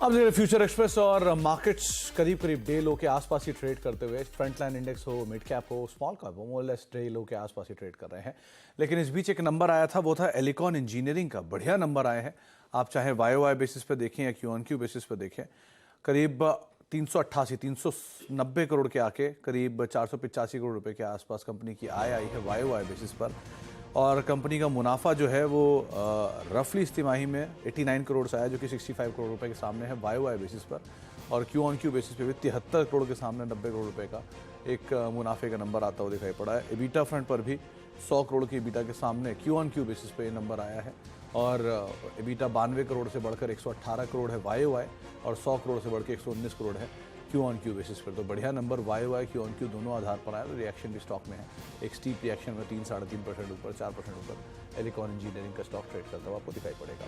अब देखिए future express और मार्केट्स करीब करीब डे लो के आसपास ही ट्रेड करते हुए, फ्रंट लाइन इंडेक्स हो, मिड कैप हो, स्मॉल कैप हो, मोर लेस डे लो के आसपास ही ट्रेड कर रहे हैं। लेकिन इस बीच एक नंबर आया था, वो था एलिकॉन इंजीनियरिंग का। बढ़िया नंबर आए हैं, आप चाहे वाई बेसिस पे देखें या क्यू ऑन क्यू बेसिस पे देखें। करीब 388 390 करोड़ के आके करीब 485 करोड़ रुपए के आसपास कंपनी की आय आई है वाई बेसिस पर। और कंपनी का मुनाफा जो है वो रफली इस तिमाही में 89 करोड़ से आया, जो कि 65 करोड़ रुपए के सामने है वाई बेसिस पर। और क्यू ऑन क्यू बेसिस पे भी 73 करोड़ के सामने 90 करोड़ रुपए का एक मुनाफे का नंबर आता हुआ दिखाई पड़ा है। एबिटा फ्रंट पर भी 100 करोड़ की एबिटा के सामने क्यू ऑन क्यू बेसिस पे ये नंबर आया है। और एबिटा 92 करोड़ से बढ़कर 118 करोड़ है वाई, और 100 करोड़ से बढ़कर 119 करोड़ है क्यू ऑन क्यू बेसिस पर। तो बढ़िया number Y Q on Q दोनों आधार पर आया। तो रिएक्शन भी स्टॉक में है, एक स्टीप रिएक्शन में 3-3.5% ऊपर, 4% ऊपर एलिकॉन इंजीनियरिंग का स्टॉक ट्रेड करता हुआ आपको दिखाई पड़ेगा।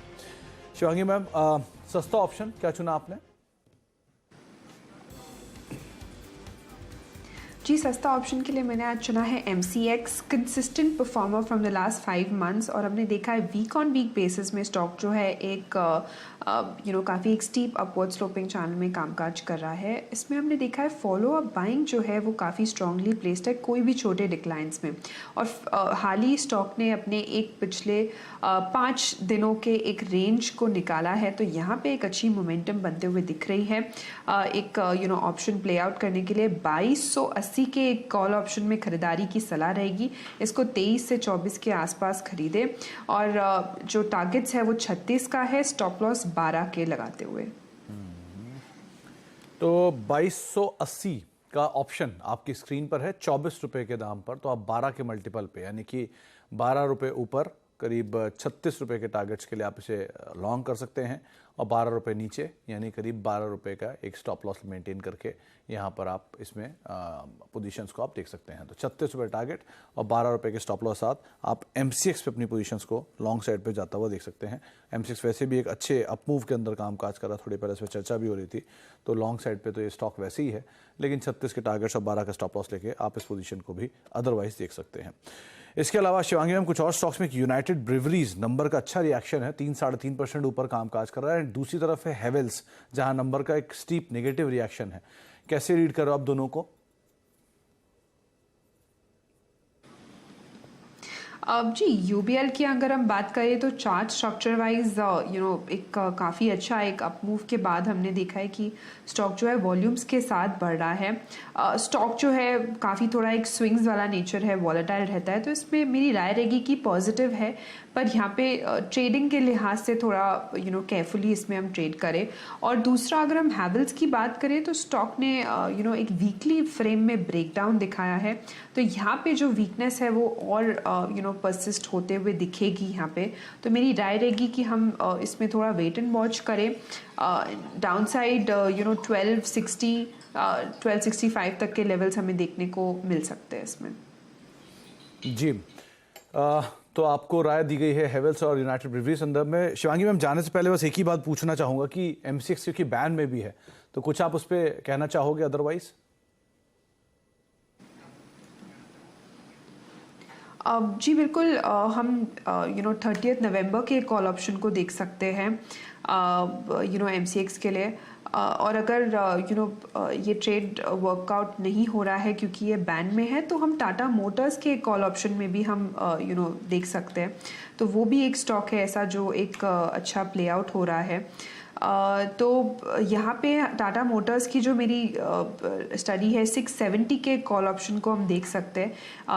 शिवांगी मैम, सस्ता ऑप्शन क्या चुना आपने? जी, सस्ता ऑप्शन के लिए मैंने आज चुना है MCX, consistent performer from the last 5 months. और हमने देखा है वीक ऑन वीक बेसिस में स्टॉक जो है एक काफ़ी एक स्टीप अपवर्ड स्लोपिंग चैनल में कामकाज कर रहा है। इसमें हमने देखा है फॉलो अप बाइंग जो है वो काफ़ी स्ट्रांगली प्लेस्ड है कोई भी छोटे डिक्लाइंस में। और हाल ही स्टॉक ने अपने एक पिछले 5 दिनों के एक रेंज को निकाला है, तो यहाँ पे एक अच्छी मोमेंटम बनते हुए दिख रही है। एक ऑप्शन प्ले आउट करने के लिए 2280 के एक कॉल ऑप्शन में खरीदारी की सलाह रहेगी। इसको 23 से 24 के आसपास खरीदे। और जो टारगेट्स है वो 36 का है, स्टॉप लॉस 12 के लगाते हुए। तो 2280 का ऑप्शन आपकी स्क्रीन पर है 24 रुपए के दाम पर। तो आप 12 के मल्टीपल पे, यानी कि 12 रुपए ऊपर करीब 36 रुपए के टारगेट्स के लिए आप इसे लॉन्ग कर सकते हैं। और 12 रुपए नीचे यानी करीब 12 रुपए का एक स्टॉप लॉस मेंटेन करके यहाँ पर आप इसमें पोजीशंस को आप देख सकते हैं। तो 36 रुपए टारगेट और 12 रुपए के स्टॉप लॉस साथ आप MCX पे अपनी पोजीशंस को लॉन्ग साइड पे जाता हुआ देख सकते हैं। MCX वैसे भी एक अच्छे अपमूव के अंदर कामकाज कर रहा, थोड़ी पहले इस पर चर्चा भी हो रही थी। तो लॉन्ग साइड पे तो ये स्टॉक वैसे ही है, लेकिन 36 के टारगेट्स और 12 का स्टॉप लॉस लेके आप इस पोजीशन को भी अदरवाइज देख सकते हैं। इसके अलावा शिवांगी मैम, कुछ और स्टॉक्स में यूनाइटेड ब्रिवरीज नंबर का अच्छा रिएक्शन है, 3-3.5% ऊपर कामकाज कर रहा है। दूसरी तरफ है हेवेल्स, जहां नंबर का एक स्टीप नेगेटिव रिएक्शन है। कैसे रीड करो आप दोनों को? अब जी, यूबीएल की अगर हम बात करें तो चार्ट स्ट्रक्चर वाइज एक काफ़ी अच्छा एक अपमूव के बाद हमने देखा है कि स्टॉक जो है वॉल्यूम्स के साथ बढ़ रहा है। स्टॉक जो है काफ़ी थोड़ा एक स्विंग्स वाला नेचर है, वॉलेटाइल रहता है, तो इसमें मेरी राय रहेगी कि पॉजिटिव है। पर यहाँ पे ट्रेडिंग के लिहाज से थोड़ा केयरफुली इसमें हम ट्रेड करें। और दूसरा, अगर हम हैवेल्स की बात करें तो स्टॉक ने एक वीकली फ्रेम में ब्रेकडाउन दिखाया है। तो यहाँ पे जो वीकनेस है वो और परसिस्ट होते हुए दिखेगी यहाँ पे। तो मेरी राय रहेगी कि हम इसमें थोड़ा वेट एंड वॉच करें। डाउन साइड 1265 तक के लेवल्स हमें देखने को मिल सकते हैं इसमें। जी, तो आपको राय दी गई है हेवेल्स और यूनाइटेड ब्रिवरी संदर्भ में। शिवांगी मैम, जाने से पहले बस एक ही बात पूछना चाहूंगा कि MCX क्योंकि बैन में भी है, तो कुछ आप उस पर कहना चाहोगे अदरवाइज? जी बिल्कुल, हम 30 नवंबर के कॉल ऑप्शन को देख सकते हैं MCX के लिए। और अगर ये ट्रेड वर्कआउट नहीं हो रहा है क्योंकि ये बैन में है, तो हम टाटा मोटर्स के कॉल ऑप्शन में भी हम देख सकते हैं। तो वो भी एक स्टॉक है ऐसा जो एक अच्छा प्ले आउट हो रहा है। तो यहाँ पे टाटा मोटर्स की जो मेरी स्टडी है 670 के कॉल ऑप्शन को हम देख सकते हैं।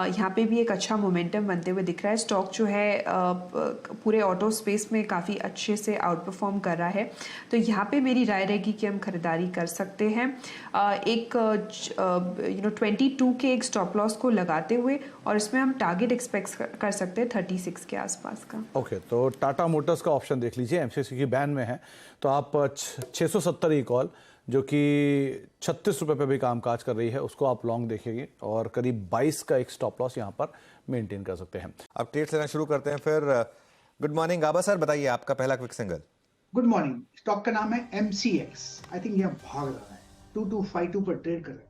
यहाँ पे भी एक अच्छा मोमेंटम बनते हुए दिख रहा है। स्टॉक जो है पूरे ऑटो स्पेस में काफ़ी अच्छे से आउट परफॉर्म कर रहा है। तो यहाँ पे मेरी राय रहेगी कि हम खरीदारी कर सकते हैं एक 22 के एक स्टॉप लॉस को लगाते हुए। और इसमें हम टारगेट एक्सपेक्ट कर सकते हैं 36 के आसपास का। ओके, तो टाटा मोटर्स का ऑप्शन देख लीजिए, MCX की बैन में है। तो आप 670 की कॉल, जो कि 36 रुपए पे भी कामकाज कर रही है, उसको आप लॉन्ग देखेंगे और करीब 22 का एक स्टॉप लॉस यहाँ पर मेंटेन कर सकते हैं। अब ट्रेड्स लेना शुरू करते हैं फिर। गुड मॉर्निंग गाबा सर, बताइए आपका पहला quick single. Good morning. Stock का नाम है MCX। आई थिंक यह भाग रहा है, 2252 पर ट्रेड कर रहा है।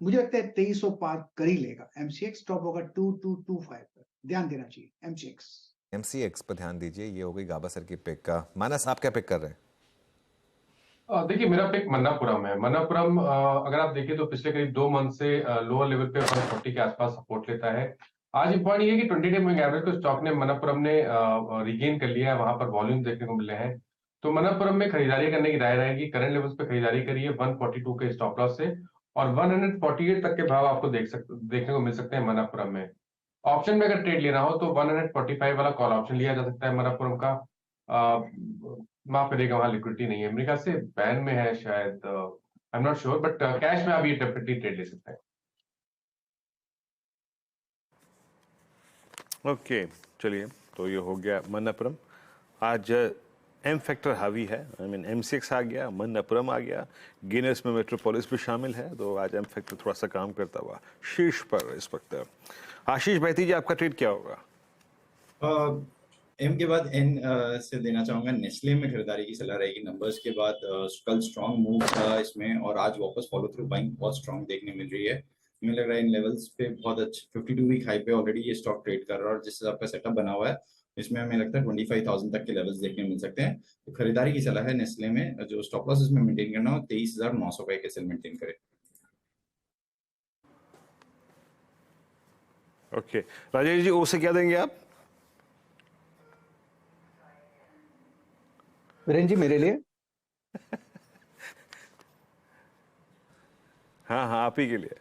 मुझे लगता है 2300 पार कर ही लेगा। MCX स्टॉप होगा 2225 पर, ध्यान देना चाहिए MCX पर ध्यान दीजिए। ये हो गई गाबा सर की पिक का। मानस, आप क्या पिक कर रहे हैं? देखिए मेरा पिक मन्नापुरम है। मन्नापुरम अगर आप देखें तो पिछले करीब 2 मंथ से लोअर लेवल पे 140 के आसपास सपोर्ट लेता है। आज इम्पॉर्टेंट ये है कि 20 डे मूविंग एवरेज को स्टॉक ने मन्नापुरम ने रिगेन कर लिया है, वहां पर वॉल्यूम देखने को मिले हैं। तो मन्नापुरम में खरीदारी करने की राय रहेगी। करंट लेवल्स पे खरीदारी करिए 142 के स्टॉप लॉस से, और 148 तक के भाव आपको देखने को मिल सकते हैं मन्नापुरम में। ऑप्शन में अगर ट्रेड लेना हो तो 145 वाला कॉल ऑप्शन लिया जा सकता है मन्नापुरम का। माफ करिएगा, वहां लिक्विडिटी नहीं है, अमेरिका से बैन में है शायद, I am not sure, but cash में आप ये डेफिनेटली ट्रेड ले सकते हैं। ओके चलिए, तो ये हो गया मन्नापुरम। आज एम फैक्टर हावी है, आई मीन एमसीएक्स आ गया, मन्नापुरम आ गया, गिनेस में मेट्रोपोलिस भी शामिल है, तो आज एम फैक्टर थोड़ा सा काम करता हुआ शीर्ष पर इस वक्त। आशीष बैती जी, आपका ट्रेड क्या होगा? एम के बाद एन से देना चाहूंगा। नेस्ले में खरीदारी की सलाह रहेगी। नंबर्स के बाद कल स्ट्रांग मूव था इसमें और आज वापस फॉलो थ्रू बाइंग बहुत स्ट्रांग देखने मिल रही है। मुझे लग रहा है इन लेवल्स पे बहुत अच्छे 52 वीक हाई पे ऑलरेडी ये स्टॉक ट्रेड कर रहा है और जिस हिसाब का सेटअप बना हुआ है इसमें हमें लगता है 25,000 तक के लेवल्स देखने मिल सकते हैं। तो खरीदारी की सलाह है नेस्ले में। जो स्टॉप लॉस इसमें मेंटेन करना हो 23,900 का एक एसएल मेंटेन करे। ओके राजेश जी, ओ से क्या देंगे आप? वीरेन जी मेरे लिए हाँ हाँ, आप ही के लिए।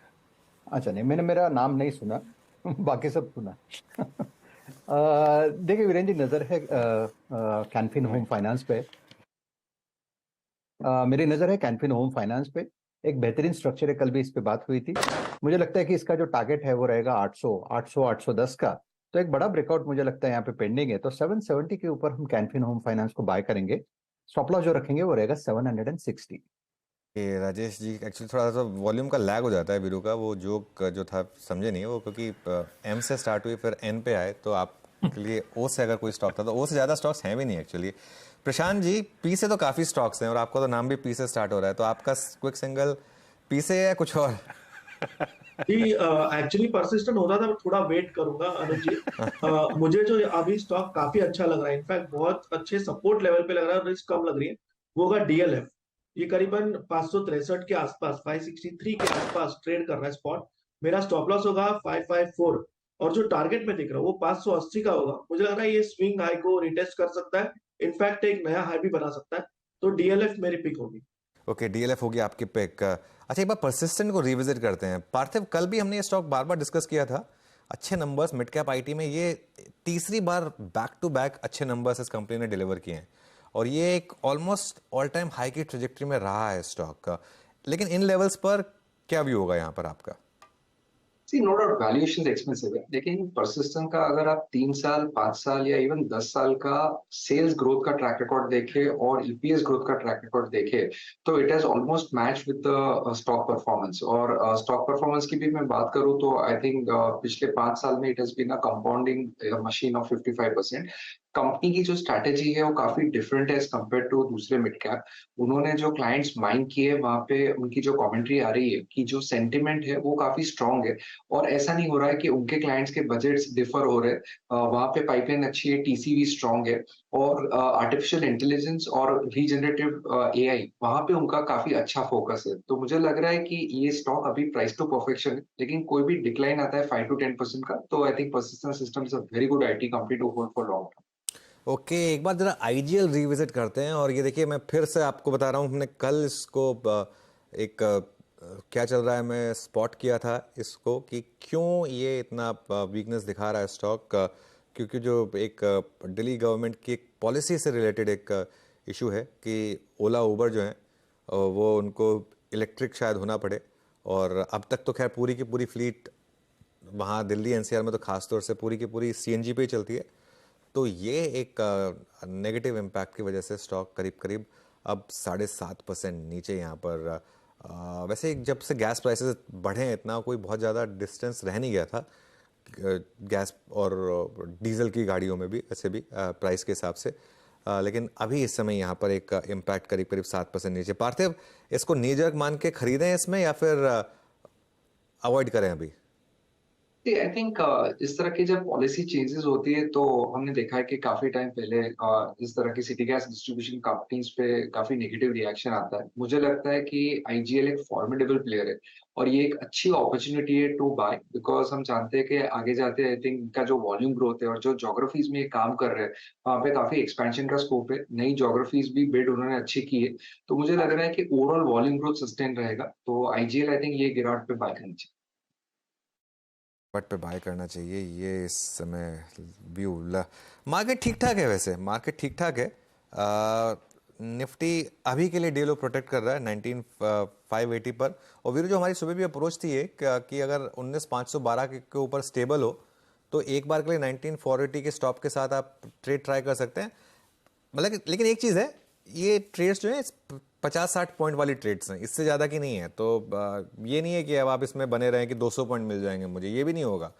अच्छा, नहीं मैंने मेरा नाम नहीं सुना बाकी सब सुना देखिए वीरेन जी, नज़र है कैनफिन होम फाइनेंस पे। मेरी नज़र है कैनफिन होम फाइनेंस पे। एक बेहतरीन स्ट्रक्चर है, कल भी इस पे बात हुई थी। मुझे लगता है कि इसका जो टारगेट है वो रहेगा 800-810 का। तो एक बड़ा ब्रेकआउट मुझे लगता है यहाँ पे पेंडिंग है, तो 770 के ऊपर हम कैनफिन होम फाइनेंस को बाय करेंगे। स्टॉप लॉस जो रखेंगे वो रहेगा 760। ये राजेश जी, एक्चुअली थोड़ा सा वॉल्यूम का लैग हो जाता है वीरू का। वो जोक जो था समझे नहीं वो, क्योंकि एम से स्टार्ट हुई फिर एन पे आए, तो आपके लिए ओ से अगर कोई स्टॉक था तो ओ से ज़्यादा स्टॉक्स हैं भी नहीं एक्चुअली। प्रशांत जी, पी से तो काफ़ी स्टॉक्स हैं और आपका तो नाम भी पी से स्टार्ट हो रहा है, तो आपका क्विक सिंगल पी से या कुछ और? जी एक्चुअली परसिस्टेंट होता था, थोड़ा वेट करूंगा अनुज जी। मुझे जो अभी स्टॉक काफी अच्छा लग रहा है, इनफैक्ट बहुत अच्छे सपोर्ट लेवल पे लग रहा है, रिस्क कम लग रही है, वो होगा डीएलएफ। ये करीबन 563 के आसपास, 563 के आसपास ट्रेड कर रहा है स्पॉट। मेरा स्टॉप लॉस होगा 554 और जो टारगेट में दिख रहा है वो 580 का होगा। मुझे लग रहा है ये स्विंग हाई को रिटेस्ट कर सकता है, इनफैक्ट एक नया हाई भी बना सकता है। तो डीएलएफ मेरी पिक होगी। ओके, डीएलएफ होगी आपकी पिक। अच्छा, एक बार परसिस्टेंट को रिविजिट करते हैं। पार्थिव, कल भी हमने ये स्टॉक बार बार डिस्कस किया था, अच्छे नंबर्स मिड कैप आईटी में, ये तीसरी बार बैक टू बैक अच्छे नंबर्स इस कंपनी ने डिलीवर किए हैं और ये एक ऑलमोस्ट ऑल टाइम हाई की ट्रेजेक्टरी में रहा है स्टॉक का। लेकिन इन लेवल्स पर क्या व्यू होगा यहाँ पर आपका? सी नो डाउट वैल्यूएशन एक्सपेंसिव है, लेकिन परसिस्टेंट का अगर आप 3 साल 5 साल या इवन 10 साल का सेल्स ग्रोथ का ट्रैक रिकॉर्ड देखे और ईपीएस ग्रोथ का ट्रैक रिकॉर्ड देखे तो it has almost match with the stock performance. और स्टॉक परफॉर्मेंस की भी मैं बात करूं तो आई थिंक पिछले 5 साल में it has been a compounding machine of 55%। Company की जो स्ट्रैटेजी है वो काफी डिफरेंट है एज कम्पेयर टू दूसरे मिड कैप। उन्होंने जो क्लाइंट्स माइंड किए वहां पे उनकी जो कमेंट्री आ रही है कि जो सेंटिमेंट है वो काफी स्ट्रांग है और ऐसा नहीं हो रहा है कि उनके क्लाइंट्स के बजट्स डिफर हो रहे हैं। वहां पे पाइपलाइन अच्छी है, टीसीवी स्ट्रांग है और आर्टिफिशियल इंटेलिजेंस और रीजनरेटिव एआई वहां पे उनका काफी अच्छा फोकस है। तो मुझे लग रहा है कि ये स्टॉक अभी प्राइस टू परफेक्शन है, लेकिन कोई भी डिक्लाइन आता है 5 to 10% का तो I think persistent systems a very good IT company to hold for long term. Okay, एक बार जरा आईजीएल रिविजिट करते हैं। और ये देखिए, मैं फिर से आपको बता रहा हूँ, हमने कल इसको एक क्या चल रहा है मैं स्पॉट किया था इसको कि क्यों ये इतना वीकनेस दिखा रहा है स्टॉक, क्योंकि जो एक दिल्ली गवर्नमेंट की एक पॉलिसी से रिलेटेड एक इशू है कि ओला उबर जो है वो उनको इलेक्ट्रिक शायद होना पड़े। और अब तक तो खैर पूरी की पूरी फ्लीट वहाँ दिल्ली एनसीआर में तो खास तौर से पूरी की पूरी सीएनजी पे ही चलती है। तो ये एक नेगेटिव इम्पैक्ट की वजह से स्टॉक करीब करीब अब 7.5% नीचे यहाँ पर। वैसे जब से गैस प्राइसेस बढ़े इतना कोई बहुत ज़्यादा डिस्टेंस रह नहीं गया था गैस और डीजल की गाड़ियों में भी, वैसे भी प्राइस के हिसाब से। लेकिन अभी इस समय यहाँ पर एक इम्पैक्ट करीब करीब 7% नीचे। पार्थिव, इसको नीजर्क मान के खरीदें इसमें या फिर अवॉइड करें अभी? आई थिंक इस तरह की जब पॉलिसी चेंजेस होती है तो हमने देखा है कि काफी टाइम पहले इस तरह की सिटी गैस डिस्ट्रीब्यूशन कंपनीज पे काफी नेगेटिव रिएक्शन आता है। मुझे लगता है कि आईजीएल एक फॉर्मिडेबल प्लेयर है और ये एक अच्छी अपॉर्चुनिटी है टू बाय, बिकॉज हम जानते हैं कि आगे जाते आई थिंक इनका जो वॉल्यूम ग्रोथ है और जो ज्योग्राफीज में ये काम कर रहे हैं वहाँ पे काफी एक्सपेंशन का स्कोप है। नई ज्योग्राफीज भी बिड उन्होंने अच्छी की है, तो मुझे लग रहा है कि ओवरऑल वॉल्यूम ग्रोथ सस्टेन रहेगा। तो आईजीएल आई थिंक ये गिरावट पे बाय करनी चाहिए। बट पे बाय करना चाहिए ये इस समय व्यू। मार्केट ठीक ठाक है, वैसे मार्केट ठीक ठाक है। निफ्टी अभी के लिए डे लो प्रोटेक्ट कर रहा है 19,580 पर। और वीरू जो हमारी सुबह भी अप्रोच थी एक कि अगर 19,512 के ऊपर स्टेबल हो तो एक बार के लिए 19,480 के स्टॉप के साथ आप ट्रेड ट्राई कर सकते हैं। मतलब लेकिन एक चीज़ है, ये ट्रेड्स जो है 50-60 पॉइंट वाली ट्रेड्स हैं, इससे ज़्यादा की नहीं है। तो ये नहीं है कि अब आप इसमें बने रहें कि 200 पॉइंट मिल जाएंगे मुझे, ये भी नहीं होगा।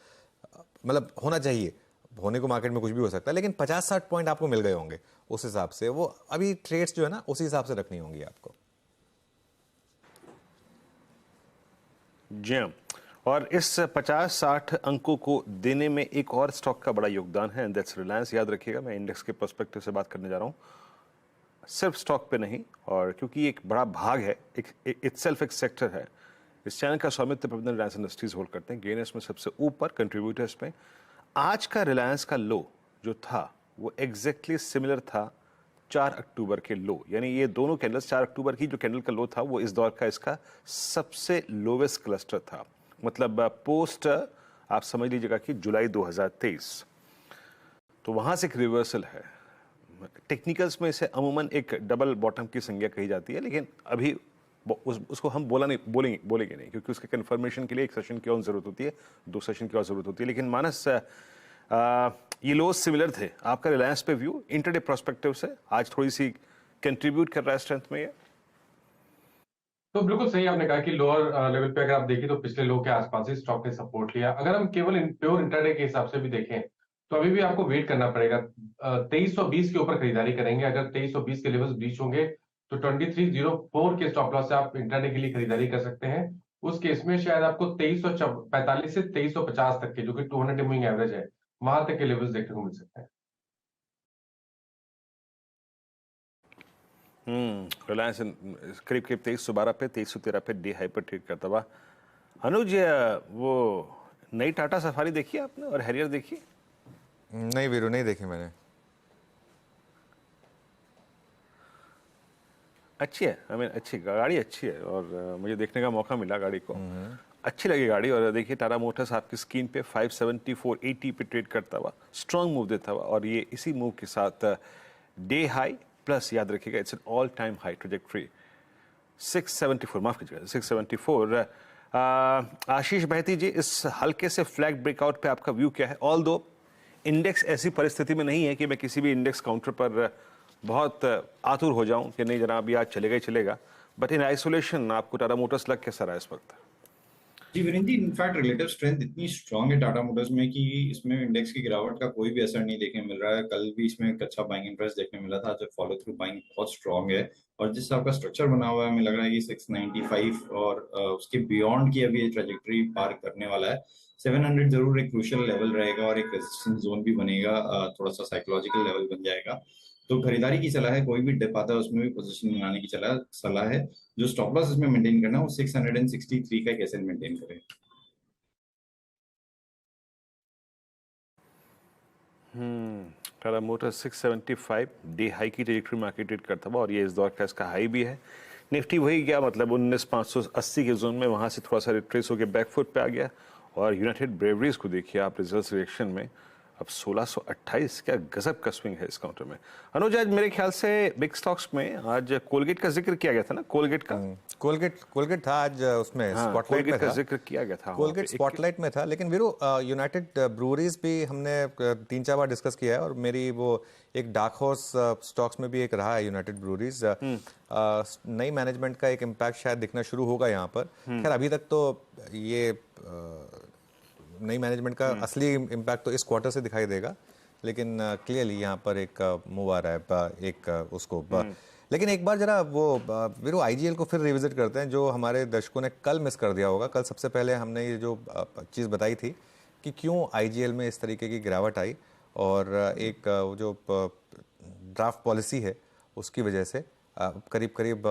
मतलब होना चाहिए, होने को मार्केट में कुछ भी हो सकता है, लेकिन 50-60 पॉइंट आपको मिल गए होंगे उस हिसाब से। वो अभी ट्रेड्स जो है ना उसी हिसाब से रखनी होंगी आपको। जी हाँ, और इस 50-60 अंकों को देने में एक और स्टॉक का बड़ा योगदान है, दैट्स रिलायंस। याद रखिएगा, मैं इंडेक्स के पर्सपेक्टिव से बात करने जा रहा हूँ, सिर्फ स्टॉक पे नहीं। और क्योंकि एक बड़ा भाग है, इटसेल्फ एक सेक्टर है। इस चैनल का स्वामित्व प्रबंधन रिलायंस इंडस्ट्रीज होल्ड करते हैं। गेनर्स में सबसे ऊपर कंट्रीब्यूटर्स में आज का रिलायंस का लो जो था वो एग्जैक्टली सिमिलर था 4 अक्टूबर के लो। यानी ये दोनों कैंडल्स, 4 अक्टूबर की जो कैंडल का लो था वो इस दौर का इसका सबसे लोवेस्ट क्लस्टर था। मतलब पोस्ट आप समझ लीजिएगा कि जुलाई 2023। तो वहां से एक रिवर्सल है। टेक्निकल्स में इसे अमूमन एक डबल बॉटम की संज्ञा कही जाती है, लेकिन अभी उसको हम बोलेंगे नहीं, क्योंकि उसके कन्फर्मेशन के लिए एक सेशन की और जरूरत होती है, 2 सेशन की और जरूरत होती है। लेकिन मानस, ये लोज सिमिलर थे। आपका रिलायंस पे व्यू इंटरडे प्रोस्पेक्टिव से आज थोड़ी सी कंट्रीब्यूट कर रहा है स्ट्रेंथ में ये? तो बिल्कुल सही आपने कहा कि लोअर लेवल पे अगर आप देखें तो पिछले लो के आसपास ही स्टॉक ने सपोर्ट लिया। अगर हम केवल प्योर इंटरडे के हिसाब से भी देखें तो अभी भी आपको वेट करना पड़ेगा। 2320 के ऊपर खरीदारी करेंगे। अगर 2320 के लेवल्स ब्रीच होंगे तो 2304 के स्टॉप लॉस से आप इंटरडे के लिए खरीदारी कर सकते हैं। उस केस में शायद आपको 2345 से 2350 तक के, जो कि 200 डे मूविंग एवरेज है, वहां तक के लेवल्स देखने को मिल सकते हैं। रिलायंस करीब 2312 पे 2313 पे डे हाई पर ट्रेड करता हुआ। अनुज, वो नई टाटा सफारी देखी आपने और हैरियर देखी? नहीं वीरू, नहीं देखी मैंने। अच्छी है, अच्छी गाड़ी अच्छी है और मुझे देखने का मौका मिला गाड़ी को। अच्छी लगी गाड़ी। और देखिए टाटा मोटर्स आपकी स्क्रीन पे 574.80 पे ट्रेड करता हुआ स्ट्रॉन्ग मूव देता हुआ, और ये इसी मूव के साथ डे हाई प्लस याद रखिएगा it's an all time high trajectory 674, माफ कीजिएगा 674। आशीष बहती जी, इस हल्के से फ्लैग ब्रेकआउट पे आपका व्यू क्या है? ऑल दो इंडेक्स ऐसी परिस्थिति में नहीं है कि मैं किसी भी इंडेक्स काउंटर पर बहुत आतुर हो जाऊं कि नहीं जनाब ये आज चलेगा ही चलेगा, बट इन आइसोलेशन आपको टाटा मोटर्स लग कैसा रहा है इस वक्त? जी Virendra ji, in fact relative strength इतनी स्ट्रांग है टाटा मोटर्स में कि इसमें इंडेक्स की गिरावट का कोई भी असर नहीं देखने मिल रहा है। कल भी इसमें एक अच्छा बाइंग इंटरेस्ट देखने मिला था, जब फॉलो थ्रू बाइंग बहुत स्ट्रांग है। और जिस हिसाब का स्ट्रक्चर बना हुआ है, हमें लग रहा है कि 695 और उसके बियॉन्ड की अभी ये ट्रेजेक्टरी पार करने वाला है। 700 जरूर एक क्रूशियल लेवल रहेगा और एक रेजिस्टेंस जोन भी बनेगा, थोड़ा सा साइकोलॉजिकल लेवल बन जाएगा। तो खरीदारी की सलाह है, कोई भी डिप आता है उसमें भी पोजीशन बनाने की सलाह है। जो स्टॉप लॉस इसमें मेंटेन करना है वो 663 का कैसे मेंटेन करें। टाटा मोटर्स 675 डे हाई की ट्रेजेक्टरी मार्केट ट्रेड करता हुआ, और ये इस दौर का इसका हाई भी है। निफ्टी वही गया, मतलब 19,580 के जोन में, वहां से थोड़ा सा रिट्रेस होकर बैकफुट पे आ गया। और यूनाइटेड ब्रेवरीज को देखिए आप रिजल्ट रिएक्शन में, अब 1628, क्या गजब का स्विंग है इस काउंटर में। अनुज, आज मेरे ख्याल से बिग स्टॉक्स में आज कोलगेट का जिक्र किया गया था ना? कोलगेट था आज उसमें स्पॉटलाइट में का जिक्र किया गया था। कोलगेट स्पॉटलाइट में था। लेकिन वीरू यूनाइटेड ब्रूरीज भी हमने 3-4 बार डिस्कस किया है, और मेरी वो एक डार्क हॉर्स स्टॉक्स में भी एक रहा है यूनाइटेड ब्रूरीज। नई मैनेजमेंट का एक इम्पैक्ट शायद दिखना शुरू होगा यहाँ पर। खैर अभी तक तो ये नई मैनेजमेंट का असली इम्पैक्ट तो इस क्वार्टर से दिखाई देगा, लेकिन क्लियरली यहाँ पर एक मूव आ रहा है एक उसको। लेकिन एक बार जरा वो वीरू आईजीएल को फिर रिविजिट करते हैं, जो हमारे दर्शकों ने कल मिस कर दिया होगा। कल सबसे पहले हमने ये जो चीज़ बताई थी कि क्यों आईजीएल में इस तरीके की गिरावट आई, और एक जो ड्राफ्ट पॉलिसी है उसकी वजह से करीब करीब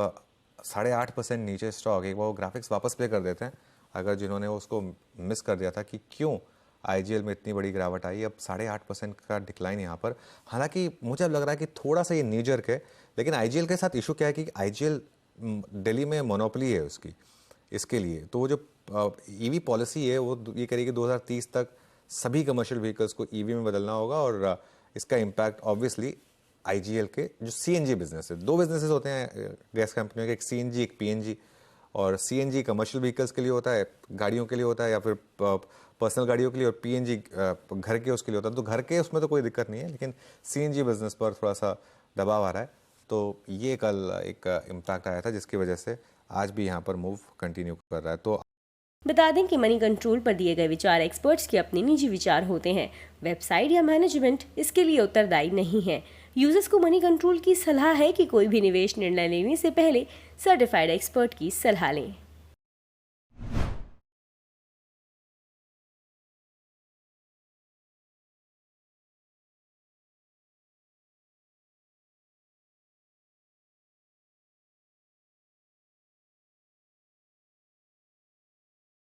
8.5% नीचे स्टॉक। एक बार वो ग्राफिक्स वापस प्ले कर देते हैं अगर जिन्होंने उसको मिस कर दिया था कि क्यों आईजीएल में इतनी बड़ी गिरावट आई। अब 8.5% का डिक्लाइन यहाँ पर। हालांकि मुझे अब लग रहा है कि थोड़ा सा ये नी जर्क है, लेकिन आईजीएल के साथ इशू क्या है कि आईजीएल दिल्ली में मोनोपोली है उसकी, इसके लिए तो वो जो ईवी पॉलिसी है वो ये करेगी 2030 तक सभी कमर्शियल व्हीकल्स को ईवी में बदलना होगा, और इसका इम्पैक्ट ऑब्वियसली आईजीएल के जो सीएनजी बिजनेस है, 2 बिजनेसेस होते हैं गैस कंपनियों के, एक सीएनजी एक पीएनजी, और सीएनजी कमर्शियल व्हीकल्स के लिए होता है, गाड़ियों के लिए होता है या फिर पर्सनल गाड़ियों के लिए, और पीएनजी घर के उसके लिए होता है। तो घर के उसमें तो कोई दिक्कत नहीं है, लेकिन सीएनजी बिजनेस पर थोड़ा सा दबाव आ रहा है। तो ये कल एक इम्पैक्ट आया था जिसकी वजह से आज भी यहाँ पर मूव कंटिन्यू कर रहा है। तो बता दें कि मनी कंट्रोल पर दिए गए विचार एक्सपर्ट्स के अपने निजी विचार होते हैं। वेबसाइट या मैनेजमेंट इसके लिए उत्तरदायी नहीं है। यूजर्स को मनी कंट्रोल की सलाह है कि कोई भी निवेश निर्णय लेने से पहले सर्टिफाइड एक्सपर्ट की सलाह लें।